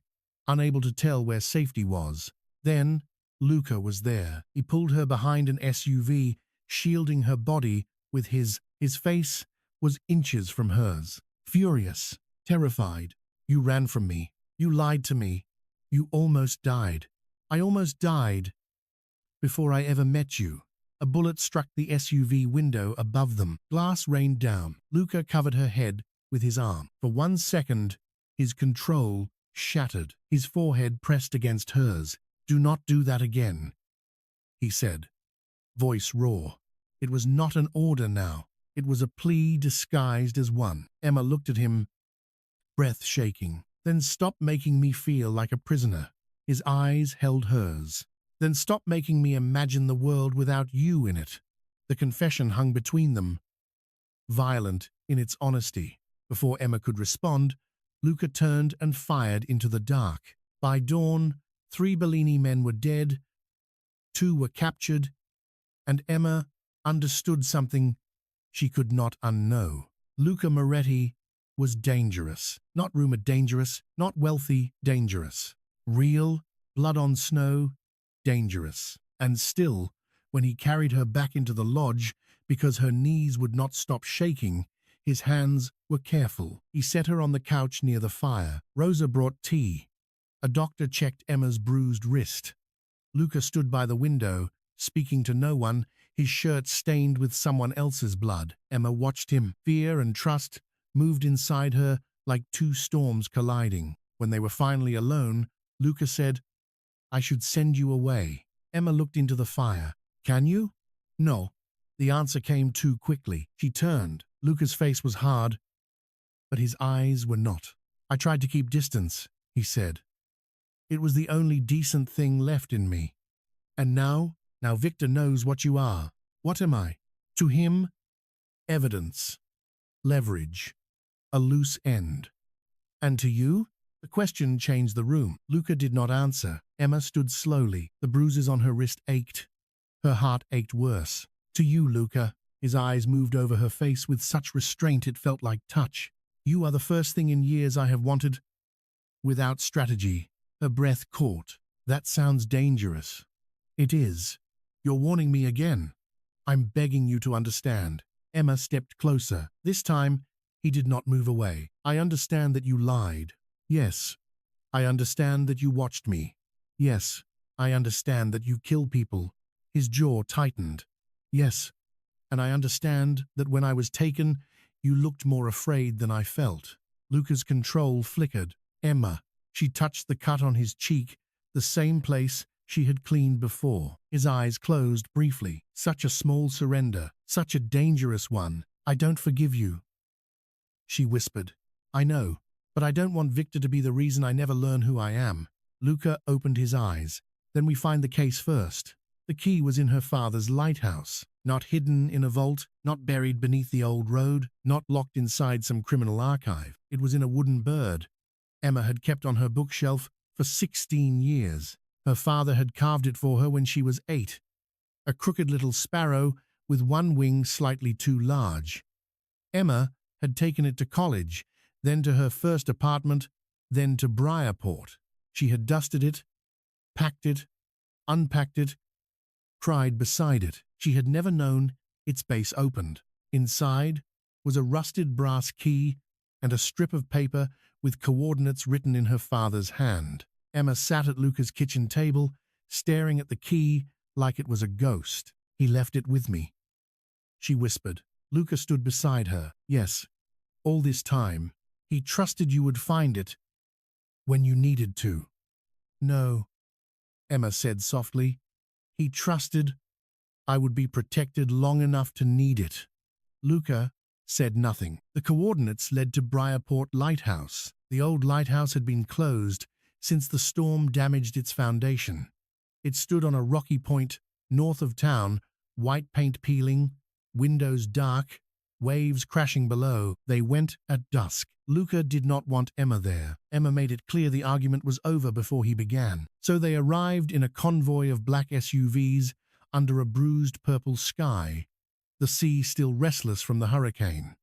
unable to tell where safety was. Then, Luca was there. He pulled her behind an SUV, shielding her body with his face was inches from hers. Furious, terrified. You ran from me. You lied to me. You almost died. I almost died before I ever met you. A bullet struck the SUV window above them. Glass rained down. Luca covered her head with his arm. For 1 second, his control shattered. His forehead pressed against hers. Do not do that again, he said, voice raw. It was not an order now. It was a plea disguised as one. Emma looked at him, breath shaking. Then stop making me feel like a prisoner. His eyes held hers. Then stop making me imagine the world without you in it. The confession hung between them, violent in its honesty. Before Emma could respond, Luca turned and fired into the dark. By dawn, 3 Bellini men were dead, 2 were captured, and Emma understood something she could not unknow. Luca Moretti was dangerous. Not rumored dangerous, not wealthy dangerous. Real, blood on snow, dangerous. And still, when he carried her back into the lodge because her knees would not stop shaking, his hands were careful. He set her on the couch near the fire. Rosa brought tea. A doctor checked Emma's bruised wrist. Luca stood by the window, speaking to no one, his shirt stained with someone else's blood. Emma watched him. Fear and trust moved inside her like 2 storms colliding. When they were finally alone, Luca said, I should send you away. Emma looked into the fire. Can you? No. The answer came too quickly. She turned. Luca's face was hard, but his eyes were not. I tried to keep distance, he said. It was the only decent thing left in me. And now Victor knows what you are. What am I? To him, evidence, leverage, a loose end. And to you? The question changed the room. Luca did not answer. Emma stood slowly. The bruises on her wrist ached. Her heart ached worse. To you, Luca. His eyes moved over her face with such restraint it felt like touch. You are the first thing in years I have wanted without strategy. Her breath caught. That sounds dangerous. It is. You're warning me again. I'm begging you to understand. Emma stepped closer. This time, he did not move away. I understand that you lied. Yes. I understand that you watched me. Yes. I understand that you kill people. His jaw tightened. Yes. And I understand that when I was taken, you looked more afraid than I felt. Luca's control flickered. Emma. She touched the cut on his cheek, the same place she had cleaned before. His eyes closed briefly. Such a small surrender. Such a dangerous one. I don't forgive you, she whispered. I know, but I don't want Victor to be the reason I never learn who I am. Luca opened his eyes. Then we find the case first. The key was in her father's lighthouse, not hidden in a vault, not buried beneath the old road, not locked inside some criminal archive. It was in a wooden bird Emma had kept on her bookshelf for 16 years. Her father had carved it for her when she was 8. A crooked little sparrow with one wing slightly too large. Emma had taken it to college, then to her first apartment, then to Briarport. She had dusted it, packed it, unpacked it, cried beside it. She had never known its base opened. Inside was a rusted brass key and a strip of paper with coordinates written in her father's hand. Emma sat at Luca's kitchen table, staring at the key like it was a ghost. He left it with me, she whispered. Luca stood beside her. Yes, all this time. He trusted you would find it when you needed to. No, Emma said softly. He trusted I would be protected long enough to need it. Luca said nothing. The coordinates led to Briarport Lighthouse. The old lighthouse had been closed since the storm damaged its foundation. It stood on a rocky point north of town, white paint peeling, windows dark, waves crashing below. They went at dusk. Luca did not want Emma there. Emma made it clear the argument was over before he began. So they arrived in a convoy of black SUVs under a bruised purple sky, the sea still restless from the hurricane.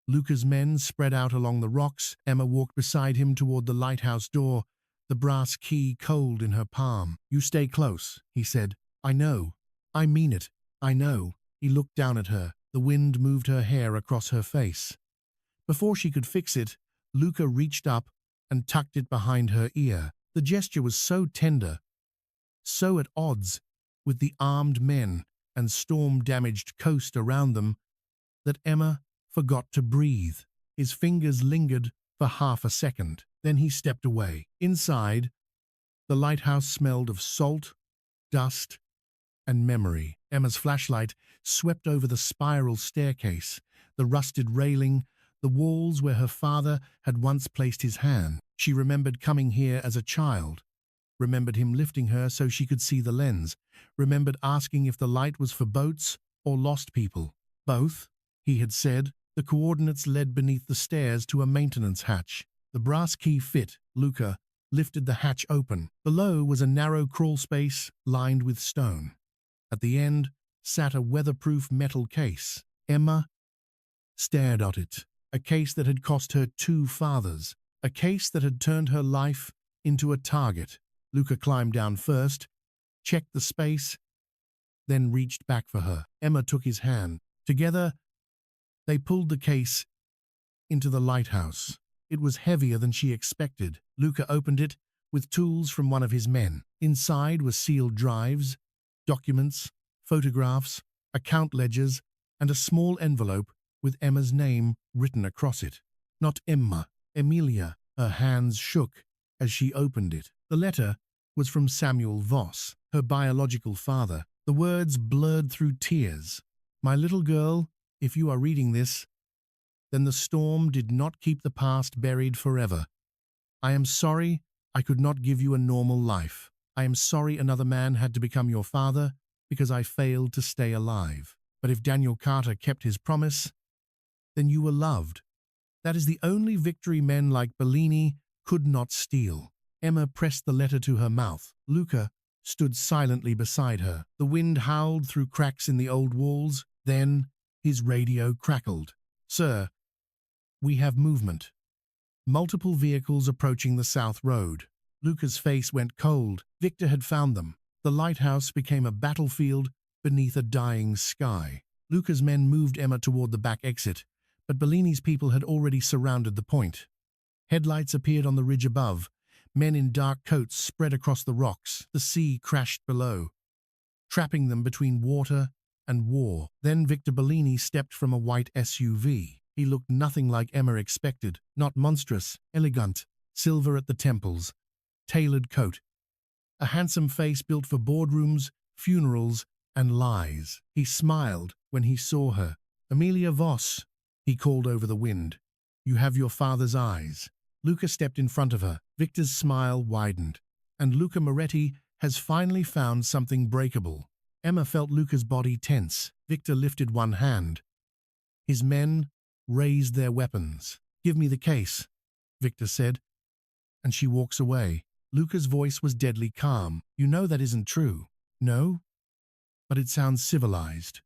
Luca's men spread out along the rocks. Emma walked beside him toward the lighthouse door, the brass key cold in her palm. You stay close, he said. I know. I mean it. I know. He looked down at her. The wind moved her hair across her face. Before she could fix it, Luca reached up and tucked it behind her ear. The gesture was so tender, so at odds with the armed men and storm-damaged coast around them, that Emma forgot to breathe. His fingers lingered for half a second. Then he stepped away. Inside, the lighthouse smelled of salt, dust, and memory. Emma's flashlight swept over the spiral staircase, the rusted railing, the walls where her father had once placed his hand. She remembered coming here as a child, remembered him lifting her so she could see the lens, remembered asking if the light was for boats or lost people. Both, he had said. The coordinates led beneath the stairs to a maintenance hatch. The brass key fit. Luca lifted the hatch open. Below was a narrow crawl space lined with stone. At the end sat a weatherproof metal case. Emma stared at it. A case that had cost her 2 fathers. A case that had turned her life into a target. Luca climbed down first, checked the space, then reached back for her. Emma took his hand. Together, they pulled the case into the lighthouse. It was heavier than she expected. Luca opened it with tools from one of his men. Inside were sealed drives, documents, photographs, account ledgers, and a small envelope with Emma's name written across it. Not Emma, Emilia. Her hands shook as she opened it. The letter was from Samuel Voss, her biological father. The words blurred through tears. My little girl, if you are reading this, then the storm did not keep the past buried forever. I am sorry I could not give you a normal life. I am sorry another man had to become your father because I failed to stay alive. But if Daniel Carter kept his promise, then you were loved. That is the only victory men like Bellini could not steal. Emma pressed the letter to her mouth. Luca stood silently beside her. The wind howled through cracks in the old walls. Then his radio crackled. Sir, we have movement. Multiple vehicles approaching the South Road. Luca's face went cold. Victor had found them. The lighthouse became a battlefield beneath a dying sky. Luca's men moved Emma toward the back exit, but Bellini's people had already surrounded the point. Headlights appeared on the ridge above. Men in dark coats spread across the rocks. The sea crashed below, trapping them between water and war. Then Victor Bellini stepped from a white SUV. He looked nothing like Emma expected. Not monstrous, elegant, silver at the temples, tailored coat. A handsome face built for boardrooms, funerals, and lies. He smiled when he saw her. Emilia Voss, he called over the wind. You have your father's eyes. Luca stepped in front of her. Victor's smile widened. And Luca Moretti has finally found something breakable. Emma felt Luca's body tense. Victor lifted one hand. His men raised their weapons. Give me the case, Victor said, and she walks away. Luca's voice was deadly calm. You know that isn't true. No? But it sounds civilized.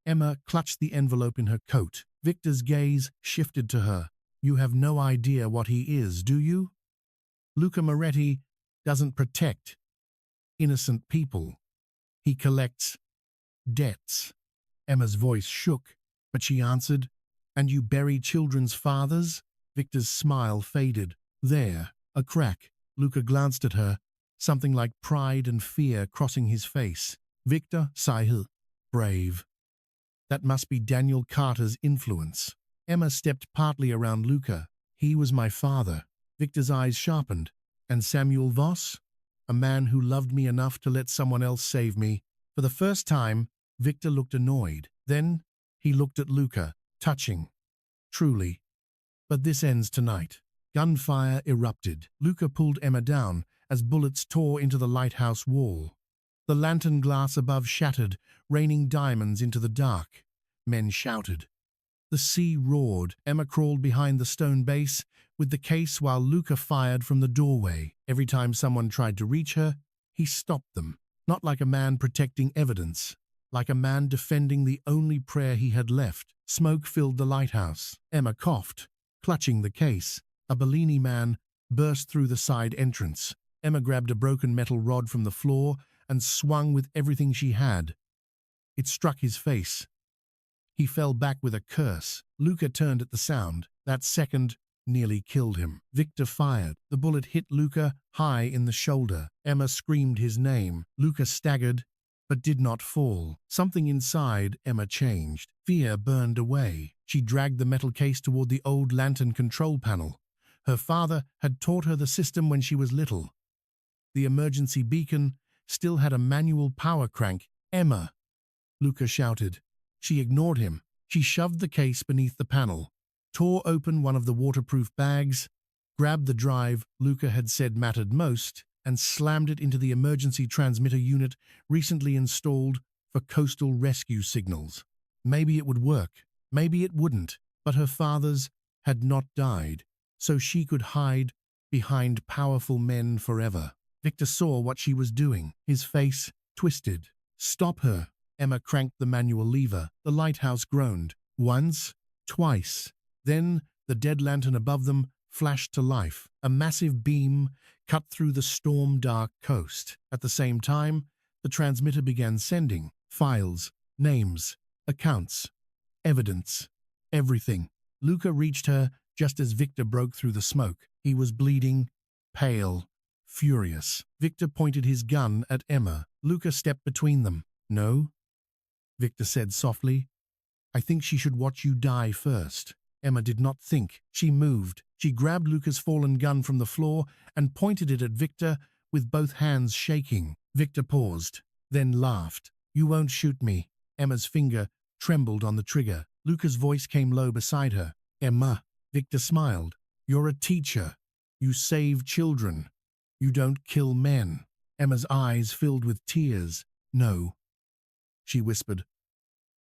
Emma clutched the envelope in her coat. Victor's gaze shifted to her. You have no idea what he is, do you? Luca Moretti doesn't protect innocent people. He collects debts. Emma's voice shook, but she answered, And you bury children's fathers? Victor's smile faded. There, a crack. Luca glanced at her, something like pride and fear crossing his face. Victor Sahil, brave. That must be Daniel Carter's influence. Emma stepped partly around Luca. He was my father. Victor's eyes sharpened. And Samuel Voss? A man who loved me enough to let someone else save me. For the first time, Victor looked annoyed. Then he looked at Luca, touching. Truly. But this ends tonight. Gunfire erupted. Luca pulled Emma down as bullets tore into the lighthouse wall. The lantern glass above shattered, raining diamonds into the dark. Men shouted. The sea roared. Emma crawled behind the stone base with the case while Luca fired from the doorway. Every time someone tried to reach her, he stopped them. Not like a man protecting evidence, like a man defending the only prayer he had left. Smoke filled the lighthouse. Emma coughed, clutching the case. A Bellini man burst through the side entrance. Emma grabbed a broken metal rod from the floor and swung with everything she had. It struck his face. He fell back with a curse. Luca turned at the sound. That second nearly killed him. Victor fired. The bullet hit Luca high in the shoulder. Emma screamed his name. Luca staggered, but did not fall. Something inside Emma changed. Fear burned away. She dragged the metal case toward the old lantern control panel. Her father had taught her the system when she was little. The emergency beacon still had a manual power crank. Emma! Luca shouted. She ignored him. She shoved the case beneath the panel, tore open one of the waterproof bags, grabbed the drive Luca had said mattered most, and slammed it into the emergency transmitter unit recently installed for coastal rescue signals. Maybe it would work, maybe it wouldn't, but her fathers had not died, so she could hide behind powerful men forever. Victor saw what she was doing. His face twisted. Stop her. Emma cranked the manual lever. The lighthouse groaned. Once, twice. Then the dead lantern above them flashed to life. A massive beam cut through the storm-dark coast. At the same time, the transmitter began sending files, names, accounts, evidence, everything. Luca reached her just as Victor broke through the smoke. He was bleeding, pale, furious. Victor pointed his gun at Emma. Luca stepped between them. No, Victor said softly. I think she should watch you die first. Emma did not think. She moved. She grabbed Luca's fallen gun from the floor and pointed it at Victor with both hands shaking. Victor paused, then laughed. You won't shoot me. Emma's finger trembled on the trigger. Luca's voice came low beside her. Emma. Victor smiled. You're a teacher. You save children. You don't kill men. Emma's eyes filled with tears. No, she whispered.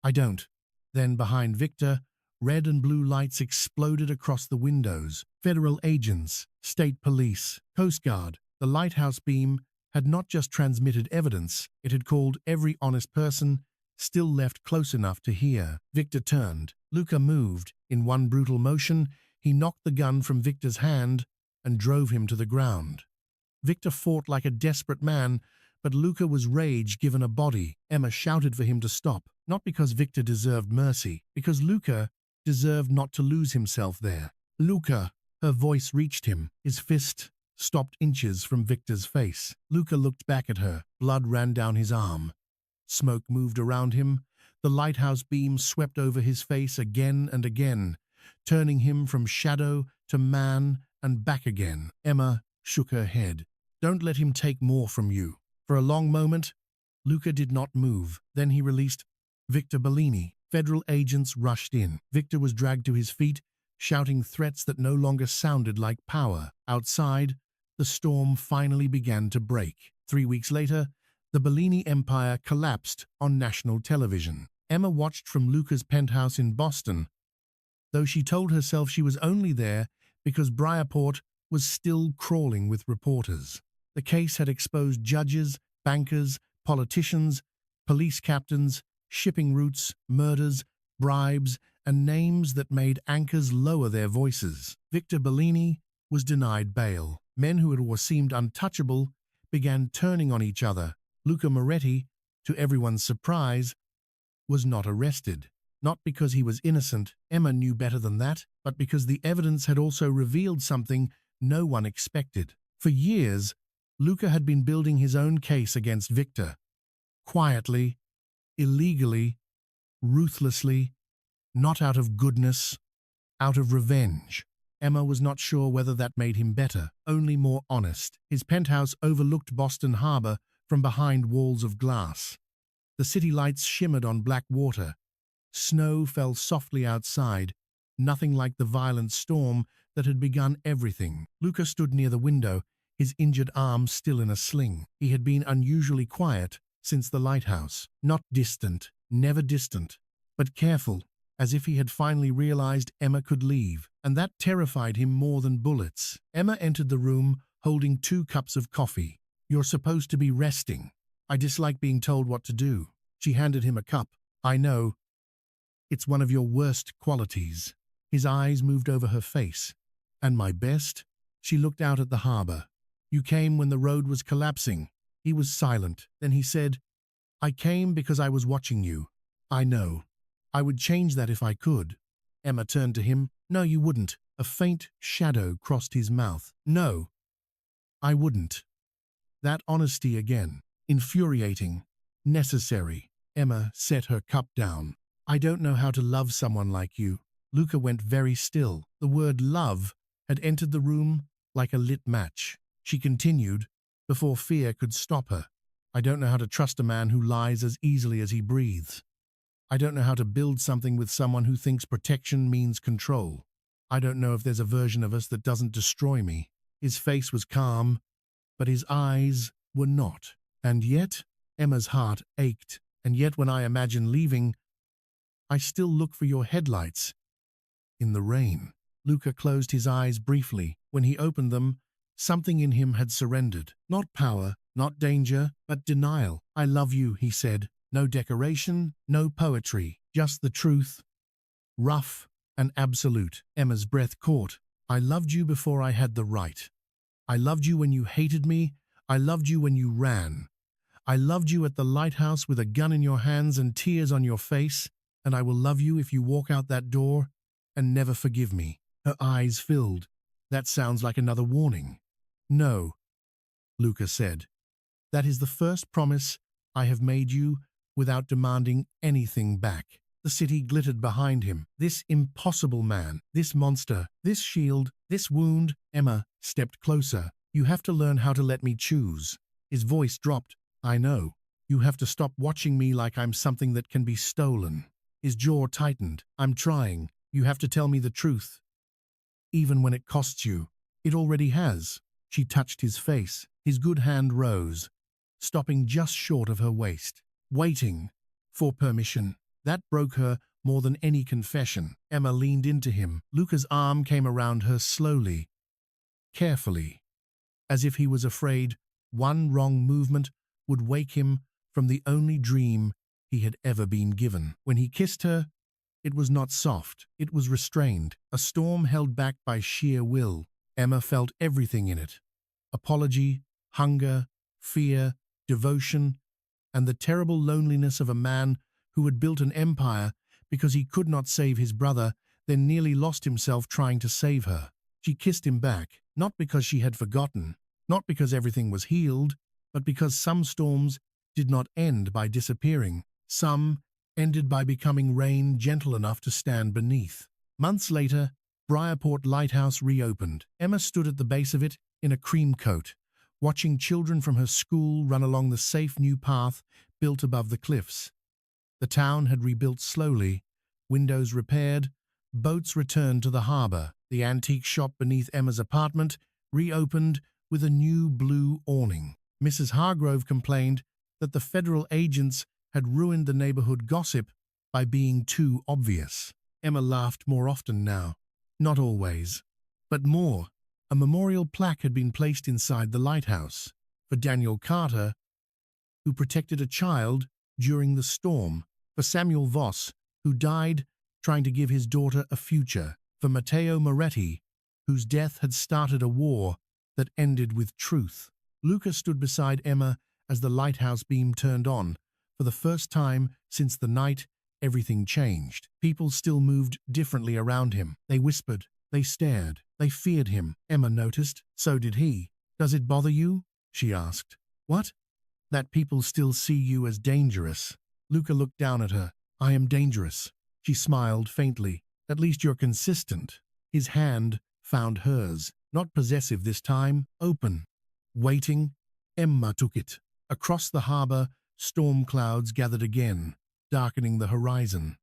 I don't. Then behind Victor, red and blue lights exploded across the windows. Federal agents, state police, Coast Guard. The lighthouse beam had not just transmitted evidence, it had called every honest person still left close enough to hear. Victor turned. Luca moved. In one brutal motion, he knocked the gun from Victor's hand and drove him to the ground. Victor fought like a desperate man, but Luca was rage given a body. Emma shouted for him to stop, not because Victor deserved mercy, because Luca deserved not to lose himself there. Luca! Her voice reached him. His fist stopped inches from Victor's face. Luca looked back at her. Blood ran down his arm. Smoke moved around him. The lighthouse beam swept over his face again and again, turning him from shadow to man and back again. Emma shook her head. Don't let him take more from you. For a long moment, Luca did not move. Then he released Victor Bellini. Federal agents rushed in. Victor was dragged to his feet, shouting threats that no longer sounded like power. Outside, the storm finally began to break. 3 weeks later, the Bellini empire collapsed on national television. Emma watched from Luca's penthouse in Boston, though she told herself she was only there because Briarport was still crawling with reporters. The case had exposed judges, bankers, politicians, police captains, shipping routes, murders, bribes, and names that made anchors lower their voices. Victor Bellini was denied bail. Men who had seemed untouchable began turning on each other. Luca Moretti, to everyone's surprise, was not arrested. Not because he was innocent, Emma knew better than that, but because the evidence had also revealed something no one expected. For years, Luca had been building his own case against Victor. Quietly, illegally, ruthlessly, not out of goodness, out of revenge. Emma was not sure whether that made him better, only more honest. His penthouse overlooked Boston Harbor from behind walls of glass. The city lights shimmered on black water. Snow fell softly outside, nothing like the violent storm that had begun everything. Luca stood near the window, his injured arm still in a sling. He had been unusually quiet since the lighthouse. Not distant, never distant, but careful, as if he had finally realized Emma could leave, and that terrified him more than bullets. Emma entered the room holding 2 cups of coffee. "You're supposed to be resting. I dislike being told what to do." She handed him a cup. "I know. It's one of your worst qualities." His eyes moved over her face. "And my best?" She looked out at the harbor. "You came when the road was collapsing." He was silent. Then he said, "I came because I was watching you." "I know. I would change that if I could." Emma turned to him. "No, you wouldn't." A faint shadow crossed his mouth. "No, I wouldn't." That honesty again. Infuriating. Necessary. Emma set her cup down. "I don't know how to love someone like you." Luca went very still. The word love had entered the room like a lit match. She continued, before fear could stop her. "I don't know how to trust a man who lies as easily as he breathes. I don't know how to build something with someone who thinks protection means control. I don't know if there's a version of us that doesn't destroy me." His face was calm, but his eyes were not. "And yet," Emma's heart ached, "and yet when I imagine leaving, I still look for your headlights in the rain." Luca closed his eyes briefly. When he opened them, something in him had surrendered. Not power, not danger, but denial. "I love you," he said. No decoration, no poetry, just the truth, rough and absolute. Emma's breath caught. "I loved you before I had the right. I loved you when you hated me. I loved you when you ran. I loved you at the lighthouse with a gun in your hands and tears on your face, and I will love you if you walk out that door and never forgive me." Her eyes filled. "That sounds like another warning." "No," Luca said. "That is the first promise I have made you without demanding anything back." The city glittered behind him. This impossible man, this monster, this shield, this wound. Emma stepped closer. "You have to learn how to let me choose." His voice dropped. "I know. You have to stop watching me like I'm something that can be stolen." His jaw tightened. "I'm trying. You have to tell me the truth. Even when it costs you." "It already has." She touched his face. His good hand rose, stopping just short of her waist. Waiting for permission. That broke her more than any confession. Emma leaned into him. Luca's arm came around her slowly, carefully, as if he was afraid one wrong movement would wake him from the only dream he had ever been given. When he kissed her, it was not soft, it was restrained, a storm held back by sheer will. Emma felt everything in it. Apology, hunger, fear, devotion, and the terrible loneliness of a man who had built an empire because he could not save his brother, then nearly lost himself trying to save her. She kissed him back, not because she had forgotten, not because everything was healed, but because some storms did not end by disappearing. Some ended by becoming rain gentle enough to stand beneath. Months later, Briarport Lighthouse reopened. Emma stood at the base of it in a cream coat, watching children from her school run along the safe new path built above the cliffs. The town had rebuilt slowly, windows repaired, Boats returned to the harbor. The antique shop beneath Emma's apartment reopened with a new blue awning. Mrs. Hargrove complained that the federal agents had ruined the neighborhood gossip by being too obvious. Emma laughed more often now. Not always, but more. A memorial plaque had been placed inside the lighthouse for Daniel Carter, who protected a child during the storm, for Samuel Voss, who died trying to give his daughter a future, for Matteo Moretti, whose death had started a war that ended with truth. Luca stood beside Emma as the lighthouse beam turned on. For the first time since the night, everything changed. People still moved differently around him. They whispered, they stared, they feared him. Emma noticed. So did he. Does it bother you? She asked. What? That people still see you as dangerous. Luca looked down at her. I am dangerous. She smiled faintly. At least you're consistent. His hand found hers, not possessive this time, open. Waiting, Emma took it. Across the harbor, storm clouds gathered again, darkening the horizon.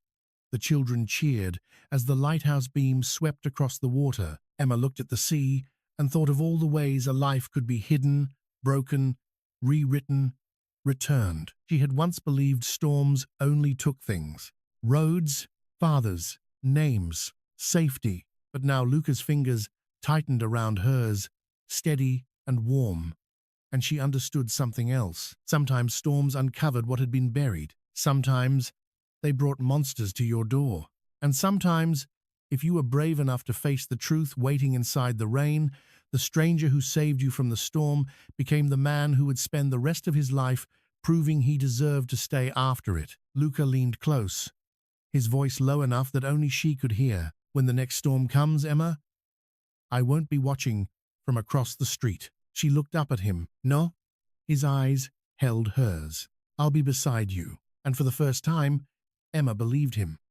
The children cheered as the lighthouse beam swept across the water. Emma looked at the sea and thought of all the ways a life could be hidden, broken, rewritten, returned. She had once believed storms only took things. Roads, fathers, names, safety. But now Luca's fingers tightened around hers, steady and warm. And she understood something else. Sometimes storms uncovered what had been buried. Sometimes they brought monsters to your door. And sometimes, if you were brave enough to face the truth waiting inside the rain, the stranger who saved you from the storm became the man who would spend the rest of his life proving he deserved to stay after it. Luca leaned close, his voice low enough that only she could hear. When the next storm comes, Emma, I won't be watching from across the street. She looked up at him. No? His eyes held hers. I'll be beside you. And for the first time, Emma believed him.